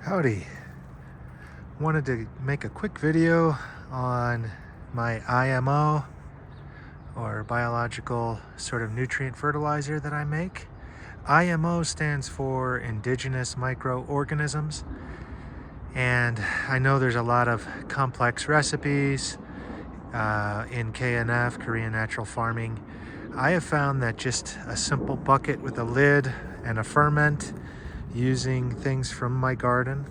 Howdy. Wanted to make a quick video on my IMO, or biological sort of nutrient fertilizer that I make. IMO stands for indigenous microorganisms, and I know there's a lot of complex recipes in KNF, Korean Natural Farming. I have found that just a simple bucket with a lid and a ferment using things from my garden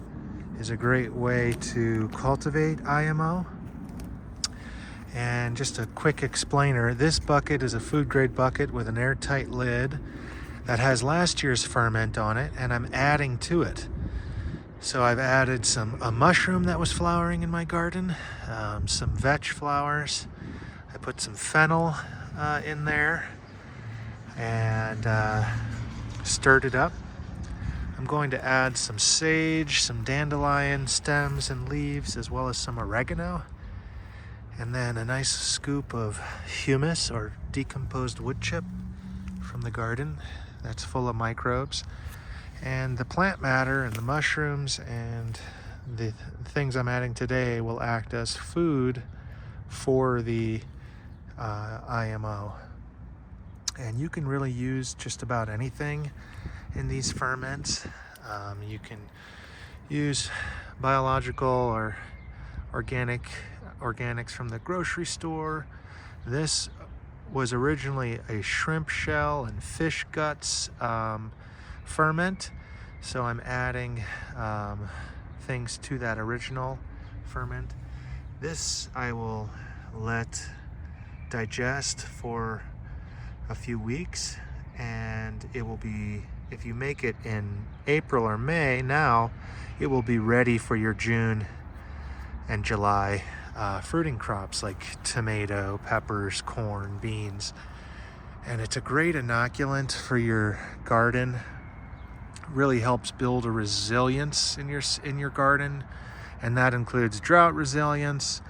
is a great way to cultivate IMO. And just a quick explainer, this bucket is a food grade bucket with an airtight lid that has last year's ferment on it, and I'm adding to it. So I've added a mushroom that was flowering in my garden, some vetch flowers. I put some fennel in there and stirred it up. I'm going to add some sage, some dandelion stems and leaves, as well as some oregano, and then a nice scoop of humus, or decomposed wood chip, from the garden that's full of microbes. And the plant matter and the mushrooms and the things I'm adding today will act as food for the IMO. And you can really use just about anything in these ferments. You can use biological or organics from the grocery store. This was originally a shrimp shell and fish guts ferment, so I'm adding things to that original ferment. This I will let digest for a few weeks, and it will be, if you make it in April or May now, it will be ready for your June and July fruiting crops like tomato, peppers, corn, beans. And it's a great inoculant for your garden. Really helps build a resilience in your garden, and that includes drought resilience,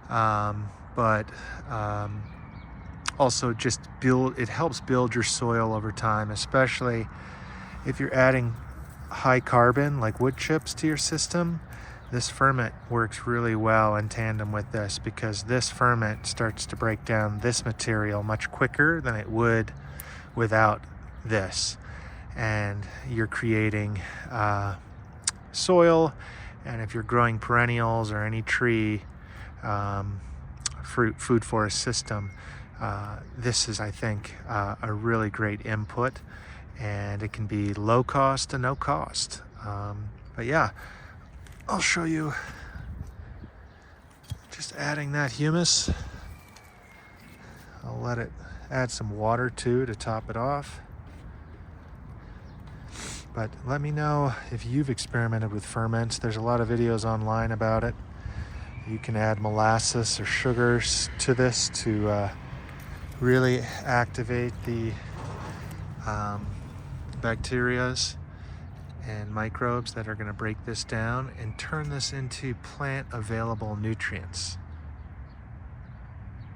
but also just it helps build your soil over time, especially if you're adding high carbon like wood chips to your system. This ferment works really well in tandem with this, because this ferment starts to break down this material much quicker than it would without this. And you're creating soil, and if you're growing perennials or any tree, food forest system, this is, I think, a really great input, and it can be low cost to no cost. But yeah, I'll show you just adding that humus. I'll let it add some water too to top it off. But let me know if you've experimented with ferments. There's a lot of videos online about it. You can add molasses or sugars to this to really activate the bacterias and microbes that are going to break this down and turn this into plant available nutrients.